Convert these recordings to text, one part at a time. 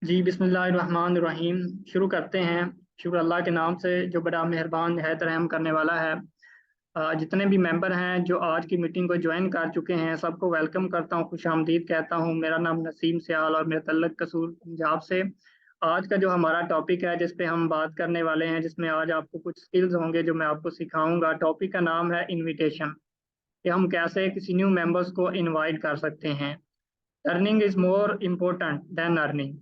जी बिस्मिल्लाहिर्रहमानिर्रहीम। शुरू करते हैं। शुक्र अल्लाह के नाम से जो बड़ा मेहरबान है, रहम करने वाला है। जितने भी मेंबर हैं जो आज की मीटिंग को ज्वाइन कर चुके हैं, सबको वेलकम करता हूँ, खुश आमदीद कहता हूँ। मेरा नाम नसीम सियाल और मेरा तल्लक कसूर पंजाब से। आज का जो हमारा टॉपिक है जिस पे हम बात करने वाले हैं, जिसमें आज आपको कुछ स्किल्स होंगे जो मैं आपको सिखाऊंगा। टॉपिक का नाम है इनविटेशन, कि हम कैसे किसी न्यू मेंबर्स को इनवाइट कर सकते हैं। Earning is more important then earning.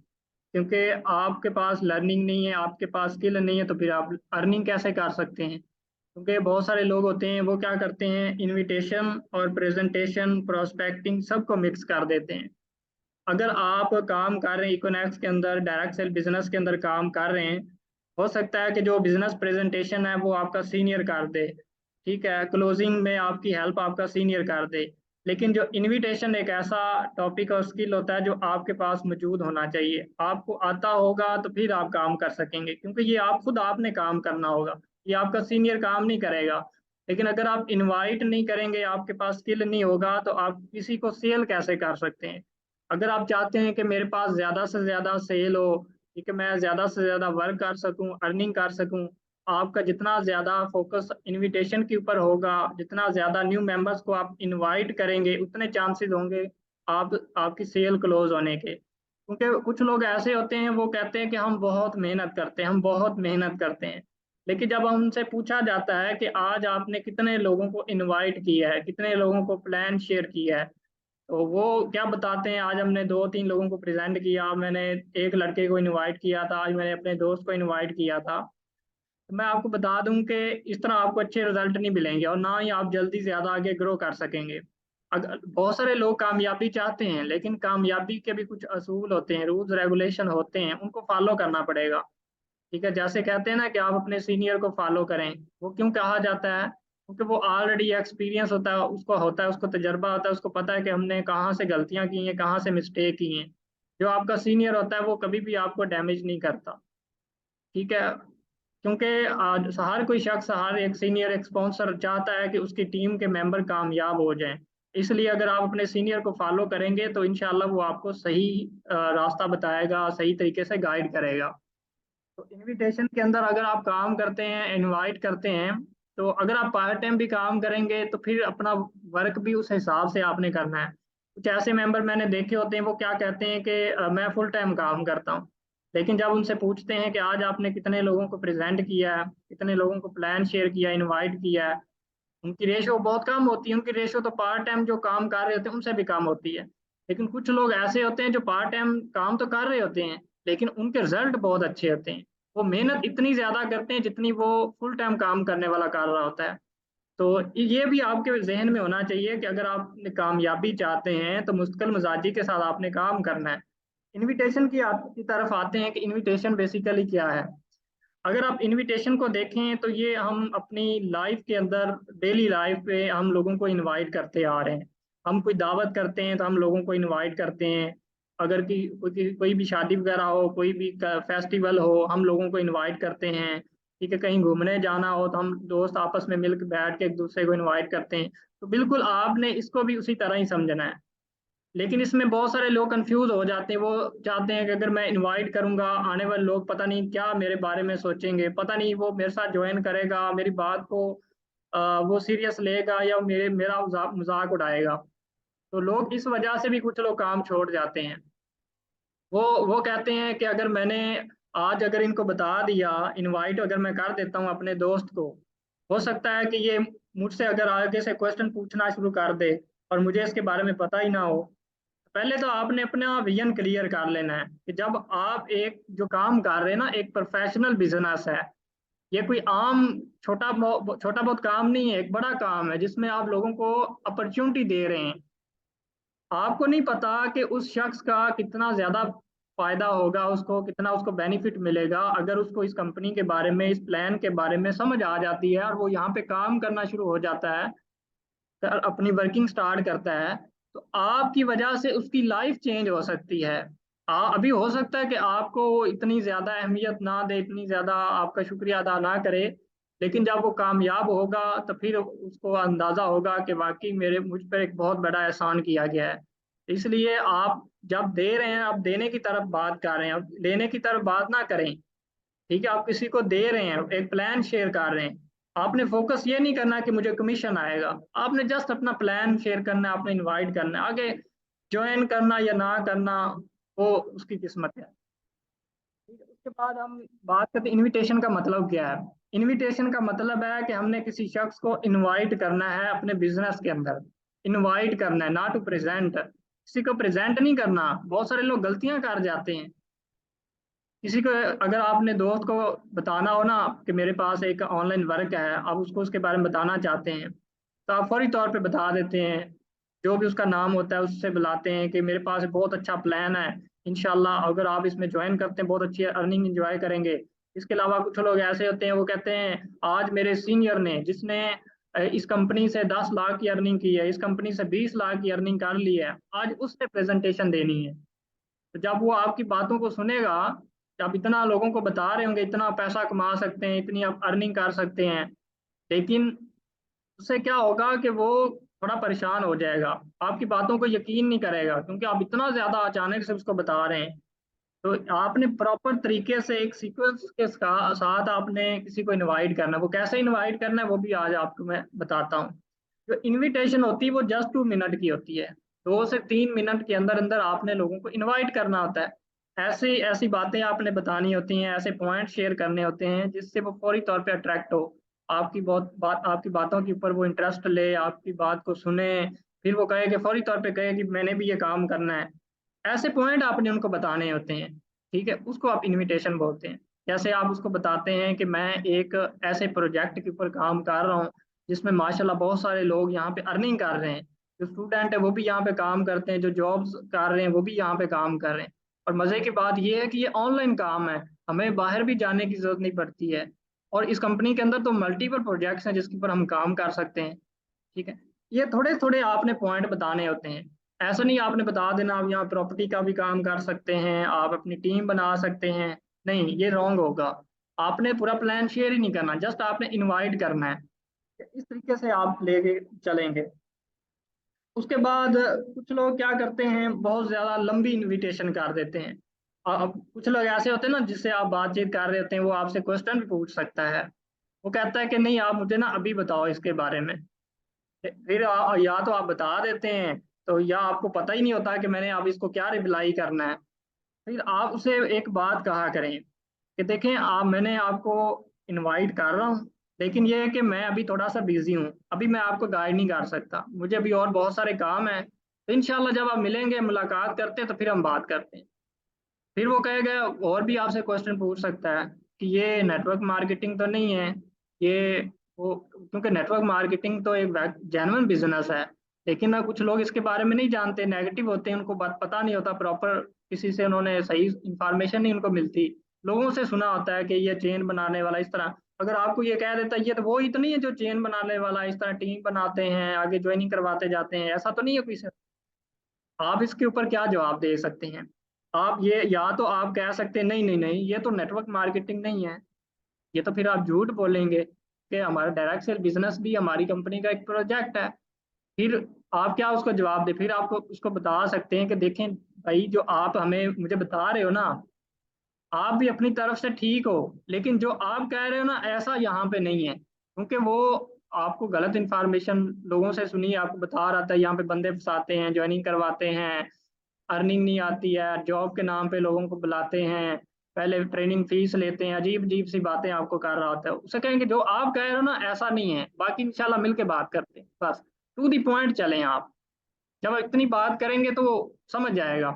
क्योंकि आपके पास लर्निंग नहीं है, आपके पास स्किल नहीं है, तो फिर आप अर्निंग कैसे कर सकते हैं। क्योंकि बहुत सारे लोग होते हैं, वो क्या करते हैं, इनविटेशन और प्रेजेंटेशन प्रोस्पेक्टिंग सबको मिक्स कर देते हैं। अगर आप काम कर रहे हैं इकोनॉमिक्स के अंदर, डायरेक्ट सेल बिजनेस के अंदर काम कर रहे हैं, हो सकता है कि जो बिजनेस प्रेजेंटेशन है वो आपका सीनियर कर दे। ठीक है, क्लोजिंग में आपकी हेल्प आपका सीनियर कर दे। लेकिन जो इनविटेशन एक ऐसा टॉपिक और स्किल होता है जो आपके पास मौजूद होना चाहिए। आपको आता होगा तो फिर आप काम कर सकेंगे, क्योंकि ये आप खुद आपने काम करना होगा। ये आपका सीनियर काम नहीं करेगा। लेकिन अगर आप इनवाइट नहीं करेंगे, आपके पास स्किल नहीं होगा, तो आप किसी को सेल कैसे कर सकते हैं। अगर आप चाहते हैं कि मेरे पास ज़्यादा से ज़्यादा सेल हो, ठीक है, मैं ज़्यादा से ज़्यादा वर्क कर सकूं, अर्निंग कर सकूं, आपका जितना ज़्यादा फोकस इनविटेशन के ऊपर होगा, जितना ज़्यादा न्यू मेंबर्स को आप इनवाइट करेंगे, उतने चांसेस होंगे आप आपकी सेल क्लोज होने के। क्योंकि कुछ लोग ऐसे होते हैं, वो कहते हैं कि हम बहुत मेहनत करते हैं, हम बहुत मेहनत करते हैं। लेकिन जब उनसे पूछा जाता है कि आज आपने कितने लोगों को इनवाइट किया है, कितने लोगों को प्लान शेयर किया है, तो वो क्या बताते हैं, आज हमने दो तीन लोगों को प्रेजेंट किया, मैंने एक लड़के को इनवाइट किया था, आज मैंने अपने दोस्त को इनवाइट किया था। तो मैं आपको बता दूं कि इस तरह आपको अच्छे रिजल्ट नहीं मिलेंगे, और ना ही आप जल्दी ज़्यादा आगे ग्रो कर सकेंगे। अगर बहुत सारे लोग कामयाबी चाहते हैं, लेकिन कामयाबी के भी कुछ असूल होते हैं, रूल्स रेगुलेशन होते हैं, उनको फॉलो करना पड़ेगा। ठीक है, जैसे कहते हैं ना कि आप अपने सीनियर को फॉलो करें। वो क्यों कहा जाता है? क्योंकि वो ऑलरेडी एक्सपीरियंस होता है, उसको तजर्बा होता है, उसको पता है कि हमने कहाँ से गलतियां की हैं, कहाँ से मिस्टेक की हैं। जो आपका सीनियर होता है वो कभी भी आपको डैमेज नहीं करता। ठीक है, क्योंकि आज हर कोई शख्स, हर एक सीनियर, एक स्पॉन्सर चाहता है कि उसकी टीम के मेंबर कामयाब हो जाएं। इसलिए अगर आप अपने सीनियर को फॉलो करेंगे तो इंशाल्लाह वो आपको सही रास्ता बताएगा, सही तरीके से गाइड करेगा। तो इनविटेशन के अंदर अगर आप काम करते हैं, इनवाइट करते हैं, तो अगर आप पार्ट टाइम भी काम करेंगे तो फिर अपना वर्क भी उस हिसाब से आपने करना है। कुछ ऐसे मेंबर मैंने देखे होते हैं, वो क्या कहते हैं कि मैं फुल टाइम काम करता हूँ। लेकिन जब उनसे पूछते हैं कि आज आपने कितने लोगों को प्रेजेंट किया है, कितने लोगों को प्लान शेयर किया, इनवाइट किया है, उनकी रेशो बहुत कम होती है। उनकी रेशो तो पार्ट टाइम जो काम कर रहे होते हैं उनसे भी कम होती है। लेकिन कुछ लोग ऐसे होते हैं जो पार्ट टाइम काम तो कर रहे होते हैं, लेकिन उनके रिजल्ट बहुत अच्छे होते हैं। वो मेहनत इतनी ज्यादा करते हैं जितनी वो फुल टाइम काम करने वाला कर रहा होता है। तो ये भी आपके जहन में होना चाहिए कि अगर आप कामयाबी चाहते हैं तो मुस्तकिल मिजाजी के साथ आपने काम करना है। इनविटेशन की तरफ आते हैं कि इनविटेशन बेसिकली क्या है। अगर आप इनविटेशन को देखें तो ये हम अपनी लाइफ के अंदर, डेली लाइफ पे हम लोगों को इनवाइट करते आ रहे हैं। हम कोई दावत करते हैं तो हम लोगों को इनवाइट करते हैं। अगर की कोई भी शादी वगैरह हो, कोई भी फेस्टिवल हो, हम लोगों को इनवाइट करते हैं। ठीक है, कहीं घूमने जाना हो तो हम दोस्त आपस में मिलकर बैठ के एक दूसरे को इनवाइट करते हैं। तो बिल्कुल आपने इसको भी उसी तरह ही समझना है। लेकिन इसमें बहुत सारे लोग कंफ्यूज हो जाते हैं। वो चाहते हैं कि अगर मैं इनवाइट करूंगा, आने वाले लोग पता नहीं क्या मेरे बारे में सोचेंगे, पता नहीं वो मेरे साथ ज्वाइन करेगा, मेरी बात को वो सीरियस लेगा या मेरा मजाक मजाक उड़ाएगा। तो लोग इस वजह से भी कुछ लोग काम छोड़ जाते हैं। वो कहते हैं कि अगर मैंने आज अगर इनको बता दिया, इनवाइट अगर मैं कर देता हूँ अपने दोस्त को, हो सकता है कि ये मुझसे अगर आगे से क्वेश्चन पूछना शुरू कर दे और मुझे इसके बारे में पता ही ना हो। पहले तो आपने अपना विजन क्लियर कर लेना है कि जब आप एक जो काम कर रहे हैं ना, एक प्रोफेशनल बिजनेस है। ये कोई आम छोटा बहुत काम नहीं है, एक बड़ा काम है जिसमें आप लोगों को अपॉर्चुनिटी दे रहे हैं। आपको नहीं पता कि उस शख्स का कितना ज्यादा फायदा होगा, उसको कितना उसको बेनिफिट मिलेगा अगर उसको इस कंपनी के बारे में, इस प्लान के बारे में समझ आ जाती है और वो यहाँ पे काम करना शुरू हो जाता है, अपनी वर्किंग स्टार्ट करता है। तो आपकी वजह से उसकी लाइफ चेंज हो सकती है। अभी हो सकता है कि आपको वो इतनी ज्यादा अहमियत ना दे, इतनी ज्यादा आपका शुक्रिया अदा ना करे। लेकिन जब वो कामयाब होगा तो फिर उसको अंदाजा होगा कि वाकई मेरे मुझ पर एक बहुत बड़ा एहसान किया गया है। इसलिए आप जब दे रहे हैं, आप देने की तरफ बात कर रहे हैं, आप लेने की तरफ बात ना करें। ठीक है, आप किसी को दे रहे हैं, एक प्लान शेयर कर रहे हैं, आपने फोकस ये नहीं करना कि मुझे कमीशन आएगा, आपने जस्ट अपना प्लान शेयर करना है, आपने इनवाइट करना है। आगे ज्वाइन करना या ना करना वो उसकी किस्मत है। ठीक है, उसके बाद हम बात करते हैं इनविटेशन का मतलब क्या है। इनविटेशन का मतलब है कि हमने किसी शख्स को इनवाइट करना है अपने बिजनेस के अंदर। इनवाइट करना है, ना टू प्रेजेंट। किसी को प्रेजेंट नहीं करना। बहुत सारे लोग गलतियां कर जाते हैं। किसी को अगर आपने दोस्त को बताना हो ना कि मेरे पास एक ऑनलाइन वर्क है, आप उसको उसके बारे में बताना चाहते हैं, तो आप फौरी तौर पे बता देते हैं। जो भी उसका नाम होता है उससे बुलाते हैं कि मेरे पास बहुत अच्छा प्लान है, इंशाल्लाह अगर आप इसमें ज्वाइन करते हैं बहुत अच्छी अर्निंग इंजॉय करेंगे। इसके अलावा कुछ लोग ऐसे होते हैं, वो कहते हैं आज मेरे सीनियर ने, जिसने इस कंपनी से 10 लाख की अर्निंग की है, इस कंपनी से 20 लाख की अर्निंग कर ली है, आज उसने प्रेजेंटेशन देनी है। तो जब वो आपकी बातों को सुनेगा, आप इतना लोगों को बता रहे होंगे इतना पैसा कमा सकते हैं, इतनी आप अर्निंग कर सकते हैं, लेकिन उससे क्या होगा कि वो थोड़ा परेशान हो जाएगा, आपकी बातों को यकीन नहीं करेगा, क्योंकि आप इतना ज्यादा अचानक से उसको बता रहे हैं। तो आपने प्रॉपर तरीके से एक सीक्वेंस के साथ आपने किसी को इनवाइट करना है। वो कैसे इनवाइट करना है वो भी आज आपको मैं बताता हूँ। जो इनविटेशन होती है वो जस्ट 2 मिनट की होती है। 2 से 3 मिनट के अंदर अंदर आपने लोगों को इनवाइट करना होता है। ऐसी ऐसी बातें आपने बतानी होती हैं, ऐसे पॉइंट शेयर करने होते हैं जिससे वो फौरी तौर पे अट्रैक्ट हो, आपकी बातों के ऊपर वो इंटरेस्ट ले, आपकी बात को सुने, फिर वो कहे कि फौरी तौर पे कहे कि मैंने भी ये काम करना है। ऐसे पॉइंट आपने उनको बताने होते हैं। ठीक है, उसको आप इनविटेशन बोलते हैं। जैसे आप उसको बताते हैं कि मैं एक ऐसे प्रोजेक्ट के ऊपर काम कर रहा हूँ जिसमें माशाल्लाह बहुत सारे लोग यहाँ पे अर्निंग कर रहे हैं, जो स्टूडेंट है वो भी यहाँ पे काम करते हैं, जो जॉब्स कर रहे हैं वो भी यहाँ पे काम कर रहे हैं। और मजे की बात ये है कि ये ऑनलाइन काम है, हमें बाहर भी जाने की जरूरत नहीं पड़ती है। और इस कंपनी के अंदर तो मल्टीपल प्रोजेक्ट्स हैं जिसके ऊपर हम काम कर सकते हैं। ठीक है, ये थोड़े थोड़े आपने पॉइंट बताने होते हैं। ऐसा नहीं आपने बता देना आप यहाँ प्रॉपर्टी का भी काम कर सकते हैं, आप अपनी टीम बना सकते हैं। नहीं, ये रॉन्ग होगा। आपने पूरा प्लान शेयर ही नहीं करना, जस्ट आपने इनवाइट करना है। इस तरीके से आप लेके चलेंगे। उसके बाद कुछ लोग क्या करते हैं, बहुत ज्यादा लंबी इनविटेशन कर देते हैं। अब कुछ लोग ऐसे होते हैं ना, जिससे आप बातचीत कर रहे होते हैं, वो आपसे क्वेश्चन भी पूछ सकता है। वो कहता है कि नहीं आप मुझे ना अभी बताओ इसके बारे में। फिर या तो आप बता देते हैं, तो या आपको पता ही नहीं होता कि मैंने अब इसको क्या रिप्लाई करना है। फिर आप उसे एक बात कहा करें कि देखें आप, मैंने आपको इनवाइट कर रहा हूँ, लेकिन ये है कि मैं अभी थोड़ा सा बिजी हूँ, अभी मैं आपको गाइड नहीं कर सकता, मुझे अभी और बहुत सारे काम है। तो इंशाल्लाह जब आप मिलेंगे, मुलाकात करते हैं, तो फिर हम बात करते हैं। फिर वो कहेगा, और भी आपसे क्वेश्चन पूछ सकता है कि ये नेटवर्क मार्केटिंग तो नहीं है, ये वो, क्योंकि नेटवर्क मार्केटिंग तो एक जेन्युइन बिजनेस है, लेकिन ना कुछ लोग इसके बारे में नहीं जानते, नेगेटिव होते हैं, उनको बात पता नहीं होता प्रॉपर, किसी से उन्होंने सही इंफॉर्मेशन नहीं उनको मिलती। लोगों से सुना होता है कि ये चेन बनाने वाला इस तरह, अगर आपको ये कह देता है ये तो वो ही तो नहीं है जो चेन बनाने वाला इस तरह टीम बनाते हैं, आगे ज्वाइनिंग करवाते जाते हैं, ऐसा तो नहीं है कोई से। आप इसके ऊपर क्या जवाब दे सकते हैं? आप ये, या तो आप कह सकते हैं नहीं नहीं नहीं ये तो नेटवर्क मार्केटिंग नहीं है, ये तो फिर आप झूठ बोलेंगे कि हमारा डायरेक्ट सेल बिजनेस भी हमारी कंपनी का एक प्रोजेक्ट है। फिर आप क्या उसको जवाब दे, फिर आपको उसको बता सकते हैं कि देखें भाई, जो आप हमें मुझे बता रहे हो ना, आप भी अपनी तरफ से ठीक हो, लेकिन जो आप कह रहे हो ना ऐसा यहाँ पे नहीं है, क्योंकि वो आपको गलत इन्फॉर्मेशन लोगों से सुनी, आपको बता रहा था यहाँ पे बंदे फंसाते हैं, ज्वाइनिंग करवाते हैं, अर्निंग नहीं आती है, जॉब के नाम पे लोगों को बुलाते हैं, पहले ट्रेनिंग फीस लेते हैं, अजीब अजीब सी बातें आपको कर रहा होता है। उसे कहेंगे जो आप कह रहे हो ना ऐसा नहीं है, बाकी इंशाल्लाह मिल के बात करते हैं, बस टू दी पॉइंट चलें आप। जब आप इतनी बात करेंगे तो वो समझ जाएगा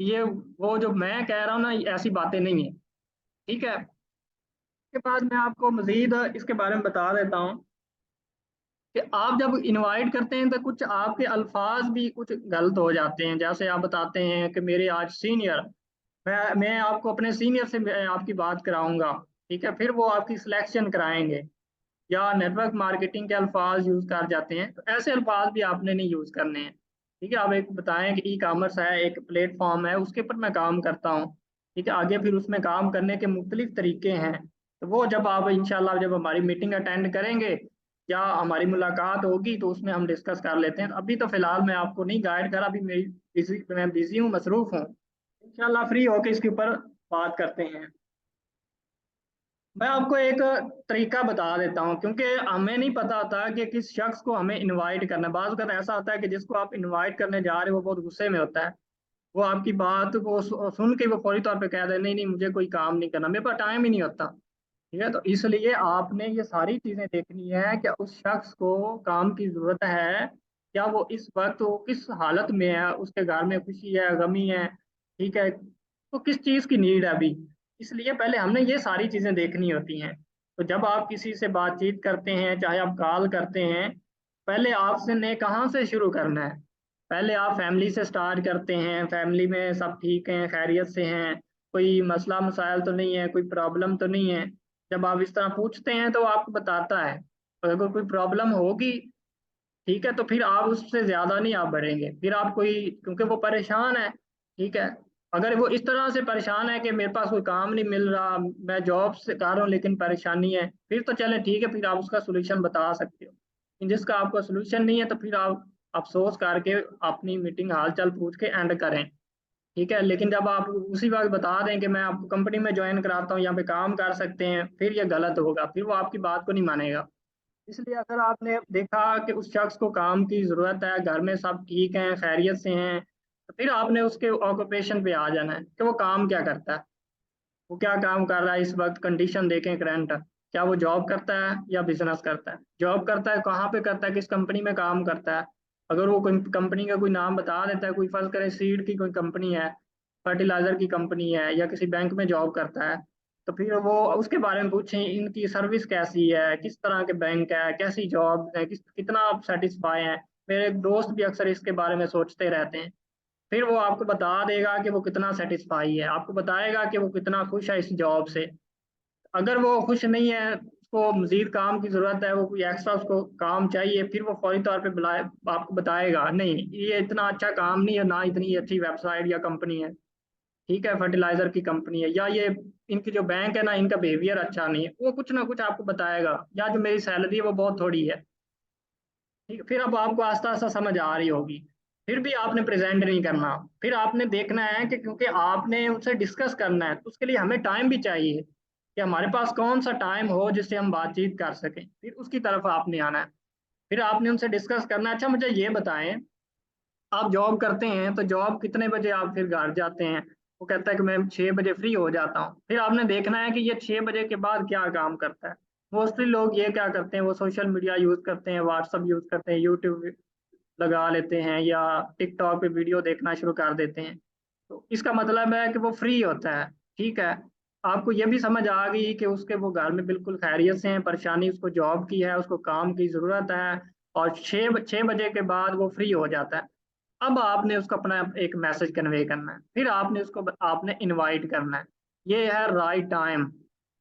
कि ये वो जो मैं कह रहा हूँ ना ऐसी बातें नहीं है। ठीक है, इसके बाद मैं आपको मजीद इसके बारे में बता देता हूँ कि आप जब इनवाइट करते हैं तो कुछ आपके अल्फाज भी कुछ गलत हो जाते हैं। जैसे आप बताते हैं कि मेरे आज सीनियर, मैं आपको अपने सीनियर से मैं आपकी बात कराऊंगा। ठीक है, फिर वो आपकी सिलेक्शन कराएंगे, या नेटवर्क मार्केटिंग के अल्फाज यूज कर जाते हैं, तो ऐसे अल्फाज भी आपने नहीं यूज करने हैं। ठीक है, आप एक बताएं कि ई कॉमर्स है, एक प्लेटफॉर्म है, उसके ऊपर मैं काम करता हूँ। ठीक है, आगे फिर उसमें काम करने के मुख्तलिफ तरीके हैं। तो वो जब आप इंशाल्लाह जब हमारी मीटिंग अटेंड करेंगे, या हमारी मुलाकात होगी तो उसमें हम डिस्कस कर लेते हैं। अभी तो फिलहाल मैं आपको नहीं गाइड कर, अभी मैं बिजी हूँ, मसरूफ हूँ। इंशाल्लाह फ्री होके इसके ऊपर बात करते हैं। मैं आपको एक तरीका बता देता हूँ, क्योंकि हमें नहीं पता होता कि किस शख्स को हमें इनवाइट करना है। बाज़ वक़्त ऐसा होता है कि जिसको आप इनवाइट करने जा रहे हो वो बहुत गुस्से में होता है, वो आपकी बात को सुन के वो फौरी तौर पे कह दे नहीं नहीं मुझे कोई काम नहीं करना, मेरे पास टाइम ही नहीं होता। ठीक है, तो इसलिए आपने ये सारी चीजें देखनी है कि उस शख्स को काम की जरूरत है, क्या वो इस वक्त वो किस हालत में है, उसके घर में खुशी है, गमी है, ठीक है, तो किस चीज की नीड है अभी। इसलिए पहले हमने ये सारी चीजें देखनी होती हैं। तो जब आप किसी से बातचीत करते हैं, चाहे आप कॉल करते हैं, पहले आपसे ने कहाँ से शुरू करना है। पहले आप फैमिली से स्टार्ट करते हैं, फैमिली में सब ठीक हैं, खैरियत से हैं, कोई मसला मसाइल तो नहीं है, कोई प्रॉब्लम तो नहीं है। जब आप इस तरह पूछते हैं तो वो आपको बताता है, और अगर कोई प्रॉब्लम होगी, ठीक है, तो फिर आप उससे ज्यादा नहीं आप बढ़ेंगे, फिर आप कोई, क्योंकि वो परेशान है, ठीक है, अगर वो इस तरह से परेशान है कि मेरे पास कोई काम नहीं मिल रहा, मैं जॉब से कर रहा हूँ लेकिन परेशानी है, फिर तो चले ठीक है, फिर आप उसका सोल्यूशन बता सकते हो। लेकिन जिसका आपका सोल्यूशन नहीं है तो फिर आप अफसोस करके अपनी मीटिंग हाल चाल पूछ के एंड करें। ठीक है, लेकिन जब आप उसी वक्त बता दें कि मैं आपको कंपनी में ज्वाइन कराता हूँ, यहाँ पे काम कर सकते हैं, फिर ये गलत होगा, फिर वो आपकी बात को नहीं मानेगा। इसलिए अगर आपने देखा कि उस शख्स को काम की ज़रूरत है, घर में सब ठीक हैं, खैरियत से हैं, तो फिर आपने उसके ऑक्यूपेशन पे आ जाना है कि वो काम क्या करता है, वो क्या काम कर रहा है इस वक्त, कंडीशन देखें करंट, क्या वो जॉब करता है या बिजनेस करता है, जॉब करता है कहाँ पे करता है, किस कंपनी में काम करता है। अगर वो कोई कंपनी का कोई नाम बता देता है, कोई फर्ज करें सीड की कोई कंपनी है, फर्टिलाइजर की कंपनी है, या किसी बैंक में जॉब करता है, तो फिर वो उसके बारे में पूछें, इनकी सर्विस कैसी है, किस तरह के बैंक है, कैसी जॉब है, कितना आप सेटिस्फाई हैं। मेरे दोस्त भी अक्सर इसके बारे में सोचते रहते हैं। फिर वो आपको बता देगा कि वो कितना सेटिस्फाई है, आपको बताएगा कि वो कितना खुश है इस जॉब से। अगर वो खुश नहीं है, उसको मजीद काम की जरूरत है, वो कोई एक्स्ट्रा उसको काम चाहिए, फिर वो फौरी तौर पे बुलाए, आपको बताएगा नहीं ये इतना अच्छा काम नहीं है, ना इतनी अच्छी वेबसाइट या कंपनी है, ठीक है, फर्टिलाइजर की कंपनी है, या ये इनकी जो बैंक है ना, इनका बिहेवियर अच्छा नहीं है, वो कुछ ना कुछ आपको बताएगा, या जो मेरी सैलरी है वो बहुत थोड़ी है। ठीक है, फिर अब आपको आस्ता आस्ता समझ आ रही होगी। फिर भी आपने प्रेजेंट नहीं करना, फिर आपने देखना है कि क्योंकि आपने उनसे डिस्कस करना है, तो उसके लिए हमें टाइम भी चाहिए कि हमारे पास कौन सा टाइम हो जिससे हम बातचीत कर सकें, फिर उसकी तरफ आपने आना है। फिर आपने उनसे डिस्कस करना है, अच्छा मुझे ये बताएं, आप जॉब करते हैं तो जॉब कितने बजे आप फिर घर जाते हैं। वो कहता है कि मैं 6 बजे फ्री हो जाता हूँ। फिर आपने देखना है कि ये 6 बजे के बाद क्या काम करता है। मोस्टली लोग ये क्या करते हैं, वो सोशल मीडिया यूज करते हैं, व्हाट्सअप यूज करते हैं, यूट्यूब लगा लेते हैं, या टिकटॉक पे वीडियो देखना शुरू कर देते हैं। तो इसका मतलब है कि वो फ्री होता है। ठीक है, आपको ये भी समझ आ गई कि उसके वो घर में बिल्कुल खैरियत से हैं, परेशानी उसको जॉब की है, उसको काम की ज़रूरत है, और 6 बजे के बाद वो फ्री हो जाता है। अब आपने उसको अपना एक मैसेज कन्वे करना है, फिर आपने उसको आपने इनवाइट करना है। ये है राइट टाइम।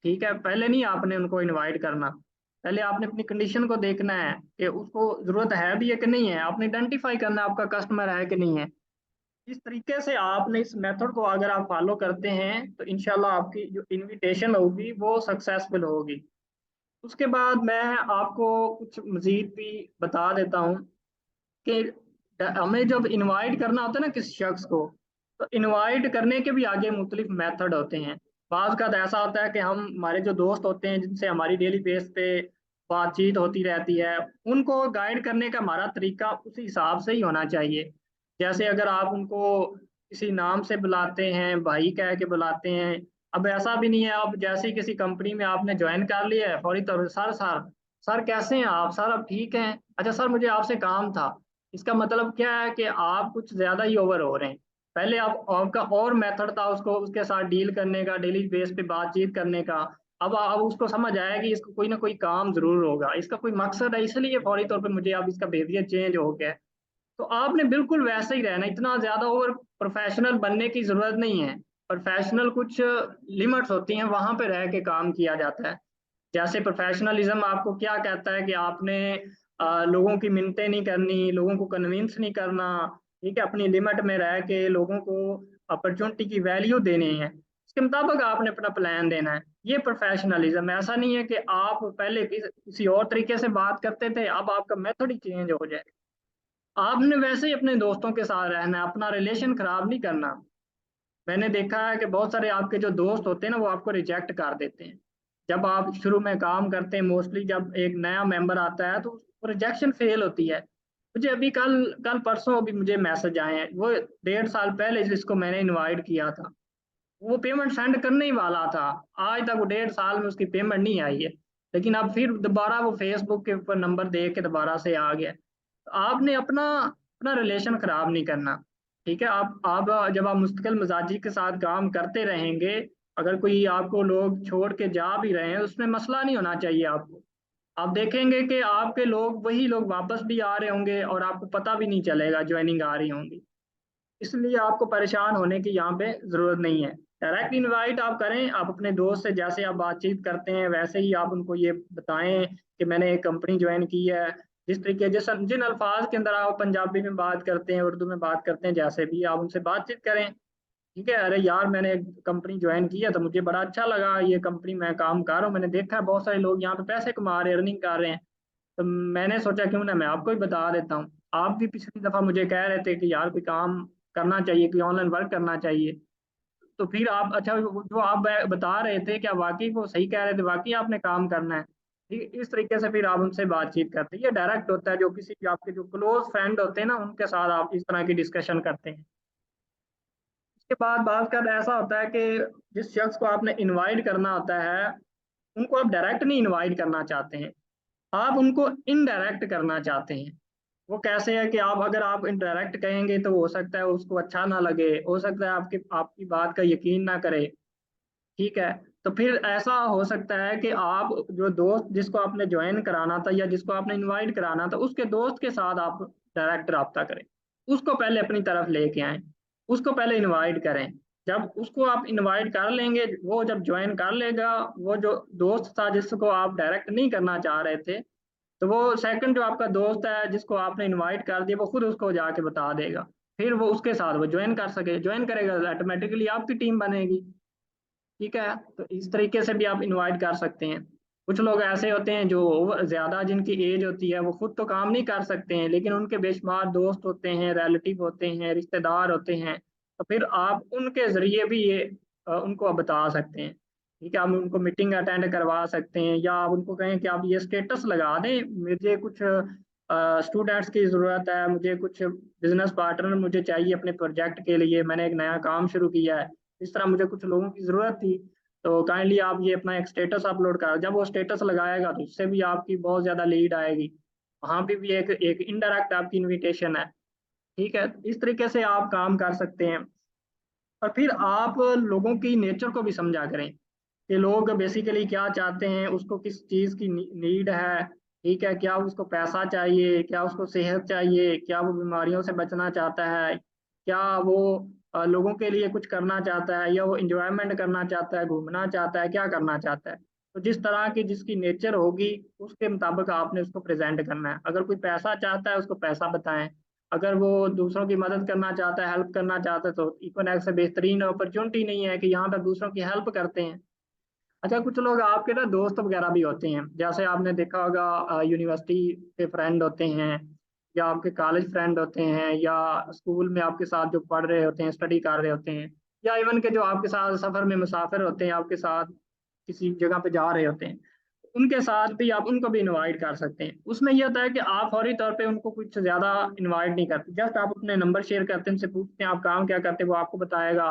ठीक है, पहले नहीं आपने उनको इनवाइट करना, पहले आपने अपनी कंडीशन को देखना है कि उसको जरूरत है भी है कि नहीं है, आपने आइडेंटिफाई करना है आपका कस्टमर है कि नहीं है। इस तरीके से आपने इस मेथड को अगर आप फॉलो करते हैं तो इंशाल्लाह आपकी जो इनविटेशन होगी वो सक्सेसफुल होगी। उसके बाद मैं आपको कुछ मजीद भी बता देता हूँ कि हमें जब इनवाइट करना होता है ना किसी शख्स को, तो इनवाइट करने के भी आगे मुख्तलिफ मेथड होते हैं। बाज़ का ऐसा होता है कि हम हमारे जो दोस्त होते हैं जिनसे हमारी डेली बेस पे बातचीत होती रहती है, उनको गाइड करने का हमारा तरीका उसी हिसाब से ही होना चाहिए। जैसे अगर आप उनको किसी नाम से बुलाते हैं, भाई कह के बुलाते हैं, अब ऐसा भी नहीं है, अब जैसे ही किसी कंपनी में आपने ज्वाइन कर लिया है फौरी तौर पर सर सर सर कैसे हैं आप, सर अब ठीक हैं, अच्छा सर मुझे आपसे काम था। इसका मतलब क्या है कि आप कुछ ज्यादा ही ओवर हो रहे हैं। पहले आप आपका और मेथड था उसको उसके साथ डील करने का, डेली बेस पे बातचीत करने का। अब उसको समझ आया कि इसको कोई ना कोई काम जरूर होगा, इसका कोई मकसद है, इसलिए फौरी तौर पे मुझे अब इसका बिहेवियर चेंज हो गया है। तो आपने बिल्कुल वैसे ही रहना, इतना ज्यादा ओवर प्रोफेशनल बनने की जरूरत नहीं है। प्रोफेशनल कुछ लिमिट्स होती हैं, वहां पे रह के काम किया जाता है। जैसे प्रोफेशनलिज्म आपको क्या कहता है कि आपने लोगों की मिन्नतें नहीं करनी, लोगों को कन्विंस नहीं करना, ठीक है, अपनी लिमिट में रह के लोगों को अपॉर्चुनिटी की वैल्यू देनी है, इसके मुताबिक आपने अपना प्लान देना है। ये प्रोफेशनलिज्म है। ऐसा नहीं है कि आप पहले किसी और तरीके से बात करते थे, अब आपका मेथड ही चेंज हो जाए। आपने वैसे ही अपने दोस्तों के साथ रहना है, अपना रिलेशन खराब नहीं करना। मैंने देखा है कि बहुत सारे आपके जो दोस्त होते हैं ना वो आपको रिजेक्ट कर देते हैं। जब आप शुरू में काम करते हैं, मोस्टली जब एक नया मेंबर आता है तो रिजेक्शन फेल होती है। मुझे अभी कल कल परसों अभी मुझे मैसेज आए हैं, वो 1.5 साल पहले जिसको मैंने इनवाइट किया था वो पेमेंट सेंड करने ही वाला था, आज तक वो 1.5 साल में उसकी पेमेंट नहीं आई है। लेकिन अब फिर दोबारा वो फेसबुक के ऊपर नंबर देख के दोबारा से आ गया। तो आपने अपना अपना रिलेशन खराब नहीं करना। ठीक है, आप जब आप मुस्तकिल मिजाजी के साथ काम करते रहेंगे, अगर कोई आपको लोग छोड़ के जा भी रहे हैं उसमें मसला नहीं होना चाहिए आपको। आप देखेंगे कि आपके लोग वही लोग वापस भी आ रहे होंगे और आपको पता भी नहीं चलेगा ज्वाइनिंग आ रही होंगी। इसलिए आपको परेशान होने की यहाँ पे जरूरत नहीं है। डायरेक्ट इनवाइट आप करें, आप अपने दोस्त से जैसे आप बातचीत करते हैं वैसे ही आप उनको ये बताएं कि मैंने एक कंपनी ज्वाइन की है। जिस तरीके जिन अल्फाज के अंदर आप पंजाबी में बात करते हैं, उर्दू में बात करते हैं, जैसे भी आप उनसे बातचीत करें। ठीक है, अरे यार मैंने एक कंपनी ज्वाइन की है तो मुझे बड़ा अच्छा लगा, ये कंपनी मैं काम कर रहा हूँ, मैंने देखा है बहुत सारे लोग यहाँ पे पैसे कमा रहे हैं, अर्निंग कर रहे हैं, तो मैंने सोचा क्यों ना मैं आपको ही बता देता हूँ। आप भी पिछली दफा मुझे कह रहे थे कि यार कोई काम करना चाहिए, कोई ऑनलाइन वर्क करना चाहिए। तो फिर आप अच्छा जो आप बता रहे थे क्या वाकई वो सही कह रहे थे, वाकई आपने काम करना है। ठीक, इस तरीके से फिर आप उनसे बातचीत करते हैं। ये डायरेक्ट होता है, जो किसी भी आपके जो क्लोज फ्रेंड होते हैं ना उनके साथ आप इस तरह की डिस्कशन करते हैं। उसके बाद बात कर ऐसा होता है कि जिस शख्स को आपने इनवाइट करना होता है उनको आप डायरेक्ट नहीं इनवाइट करना चाहते हैं, आप उनको इनडायरेक्ट करना चाहते हैं। वो कैसे है कि आप अगर आप इनडायरेक्ट कहेंगे तो हो सकता है उसको अच्छा ना लगे, हो सकता है आपकी आपकी बात का यकीन ना करे। ठीक है, तो फिर ऐसा हो सकता है कि आप जो दोस्त जिसको आपने ज्वाइन कराना था या जिसको आपने इनवाइट कराना था उसके दोस्त के साथ आप डायरेक्ट रब्ता करें, उसको पहले अपनी तरफ लेके आए, उसको पहले इनवाइट करें। जब उसको आप इनवाइट कर लेंगे, वो जब ज्वाइन कर लेगा, वो जो दोस्त था जिसको आप डायरेक्ट नहीं करना चाह रहे थे, तो वो सेकंड जो आपका दोस्त है जिसको आपने इनवाइट कर दिया वो खुद उसको जाके बता देगा। फिर वो उसके साथ वो ज्वाइन करेगा, ऑटोमेटिकली आपकी टीम बनेगी। ठीक है, तो इस तरीके से भी आप इनवाइट कर सकते हैं। कुछ लोग ऐसे होते हैं जो ज्यादा जिनकी एज होती है वो खुद तो काम नहीं कर सकते हैं, लेकिन उनके बेशुमार दोस्त होते हैं, रिलेटिव होते हैं, रिश्तेदार होते हैं, तो फिर आप उनके जरिए भी ये उनको आप बता सकते हैं। ठीक है, आप उनको मीटिंग अटेंड करवा सकते हैं, या आप उनको कहें कि आप ये स्टेटस लगा दें, मुझे कुछ स्टूडेंट्स की ज़रूरत है, मुझे कुछ बिजनेस पार्टनर मुझे चाहिए अपने प्रोजेक्ट के लिए, मैंने एक नया काम शुरू किया है, इस तरह मुझे कुछ लोगों की ज़रूरत थी, तो काइंडली आप ये अपना एक स्टेटस अपलोड कर। जब वो स्टेटस लगाएगा तो उससे भी आपकी बहुत ज़्यादा लीड आएगी, वहाँ पे भी एक एक इनडायरेक्ट आपकी इनविटेशन है। ठीक है, इस तरीके से आप काम कर सकते हैं। और फिर आप लोगों की नेचर को भी समझा करें कि लोग बेसिकली क्या चाहते हैं, उसको किस चीज़ की नीड है। ठीक है, क्या उसको पैसा चाहिए, क्या उसको सेहत चाहिए, क्या वो बीमारियों से बचना चाहता है, क्या वो लोगों के लिए कुछ करना चाहता है, या वो इंजॉयमेंट करना चाहता है, घूमना चाहता है, क्या करना चाहता है। तो जिस तरह की जिसकी नेचर होगी उसके मुताबिक आपने उसको प्रेजेंट करना है। अगर कोई पैसा चाहता है उसको पैसा बताएं, अगर वो दूसरों की मदद करना चाहता है, हेल्प करना चाहता है, तो इकोनॉमिक से बेहतरीन अपॉर्चुनिटी नहीं है कि यहाँ पर दूसरों की हेल्प करते हैं। अच्छा, कुछ लोग आपके ना दोस्त वगैरह भी होते हैं, जैसे आपने देखा होगा यूनिवर्सिटी के फ्रेंड होते हैं, या आपके कॉलेज फ्रेंड होते हैं, या स्कूल में आपके साथ जो पढ़ रहे होते हैं, स्टडी कर रहे होते हैं, या इवन के जो आपके साथ सफ़र में मुसाफिर होते हैं, आपके साथ किसी जगह पे जा रहे होते हैं, उनके साथ भी आप उनको भी इनवाइट कर सकते हैं। उसमें यह होता है कि आप फौरी तौर पे उनको कुछ ज़्यादा इनवाइट नहीं करते, जस्ट आप अपने नंबर शेयर करते हैं, उनसे पूछते हैं आप काम क्या करते हैं, वो आपको बताएगा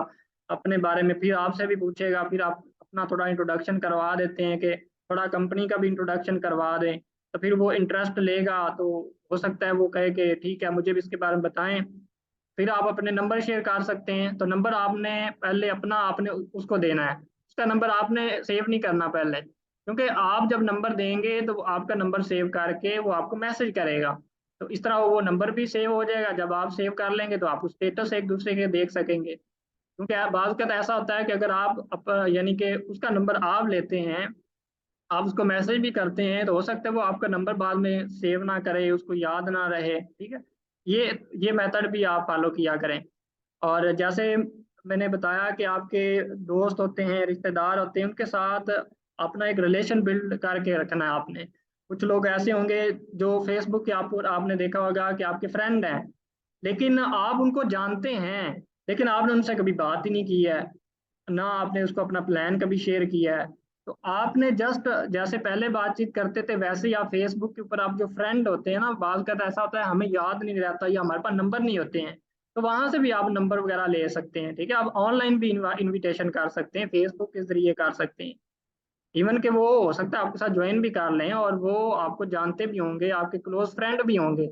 अपने बारे में, फिर आपसे भी पूछेगा, फिर आप अपना थोड़ा इंट्रोडक्शन करवा देते हैं कि थोड़ा कंपनी का भी इंट्रोडक्शन करवा दें, तो फिर वो इंटरेस्ट लेगा, तो हो सकता है वो कहे कि ठीक है मुझे भी इसके बारे में बताएं। फिर आप अपने नंबर शेयर कर सकते हैं। तो नंबर आपने पहले अपना आपने उसको देना है, उसका नंबर आपने सेव नहीं करना पहले, क्योंकि आप जब नंबर देंगे तो वो आपका नंबर सेव करके वो आपको मैसेज करेगा, तो इस तरह वो नंबर भी सेव हो जाएगा। जब आप सेव कर लेंगे तो आप स्टेटस एक दूसरे के देख सकेंगे। क्योंकि बाज़ का ऐसा होता है कि अगर आप यानी कि उसका नंबर आप लेते हैं, आप उसको मैसेज भी करते हैं, तो हो सकता है वो आपका नंबर बाद में सेव ना करे, उसको याद ना रहे। ठीक है, ये ये मेथड भी आप फॉलो किया करें। और जैसे मैंने बताया कि आपके दोस्त होते हैं, रिश्तेदार होते हैं, उनके साथ अपना एक रिलेशन बिल्ड करके रखना है आपने। कुछ लोग ऐसे होंगे जो फेसबुक के आपने देखा होगा कि आपके फ्रेंड हैं, लेकिन आप उनको जानते हैं, लेकिन आपने उनसे कभी बात ही नहीं की है, ना आपने उसको अपना प्लान कभी शेयर किया है। तो आपने जस्ट जैसे पहले बातचीत करते थे वैसे ही आप फेसबुक के ऊपर आप जो फ्रेंड होते हैं ना, बात करता ऐसा होता है हमें याद नहीं रहता या हमारे पास नंबर नहीं होते हैं, तो वहां से भी आप नंबर वगैरह ले सकते हैं। ठीक है, आप ऑनलाइन भी इनविटेशन कर सकते हैं, फेसबुक के जरिए कर सकते हैं। इवन के वो हो सकता है आपके साथ ज्वाइन भी कर लें और वो आपको जानते भी होंगे, आपके क्लोज फ्रेंड भी होंगे,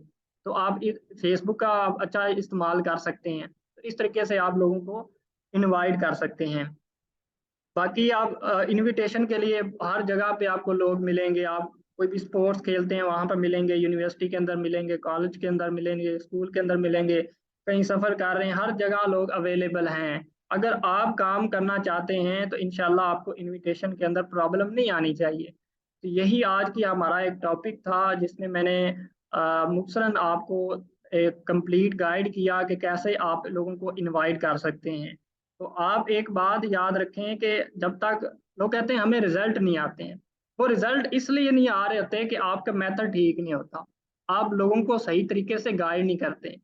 तो आप फेसबुक का आप अच्छा इस्तेमाल कर सकते हैं। तो इस तरीके से आप लोगों को इनवाइट कर सकते हैं। बाकी आप इनविटेशन के लिए हर जगह पे आपको लोग मिलेंगे। आप कोई भी स्पोर्ट्स खेलते हैं वहां पर मिलेंगे, यूनिवर्सिटी के अंदर मिलेंगे, कॉलेज के अंदर मिलेंगे, स्कूल के अंदर मिलेंगे, कहीं सफर कर रहे हैं, हर जगह लोग अवेलेबल हैं। अगर आप काम करना चाहते हैं तो इंशाल्लाह आपको इनविटेशन के अंदर प्रॉब्लम नहीं आनी चाहिए। तो यही आज की हमारा एक टॉपिक था जिसमें मैंने मुख्तसरन आपको एक कंप्लीट गाइड किया कि कैसे आप लोगों को इनवाइट कर सकते हैं। तो आप एक बात याद रखें कि जब तक लोग कहते हैं हमें रिजल्ट नहीं आते हैं, वो रिजल्ट इसलिए नहीं आ रहे होते कि आपका मेथड ठीक नहीं होता, आप लोगों को सही तरीके से गाइड नहीं करते।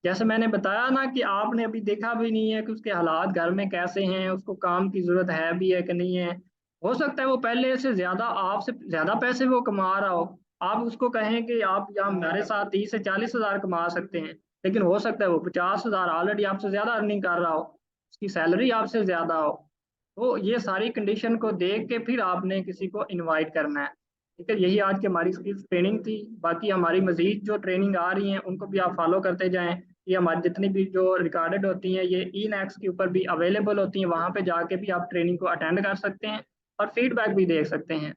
जैसे मैंने बताया ना कि आपने अभी देखा भी नहीं है कि उसके हालात घर में कैसे हैं, उसको काम की जरूरत है भी है कि नहीं है। हो सकता है वो पहले से ज्यादा आपसे ज्यादा पैसे वो कमा रहा हो, आप उसको कहें कि आप यहाँ हमारे साथ 30 से 40 हजार कमा सकते हैं, लेकिन हो सकता है वो 50 हजार ऑलरेडी आपसे ज्यादा अर्निंग कर रहा हो, उसकी सैलरी आपसे ज्यादा हो। तो ये सारी कंडीशन को देख के फिर आपने किसी को इनवाइट करना है। ठीक है, यही आज की हमारी स्किल्स ट्रेनिंग थी। बाकी हमारी मजीद जो ट्रेनिंग आ रही हैं उनको भी आप फॉलो करते जाएं। ये हमारी जितनी भी जो रिकॉर्डेड होती हैं ये ई-नेक्स के ऊपर भी अवेलेबल होती हैं, वहाँ पे जाके भी आप ट्रेनिंग को अटेंड कर सकते हैं और फीडबैक भी देख सकते हैं।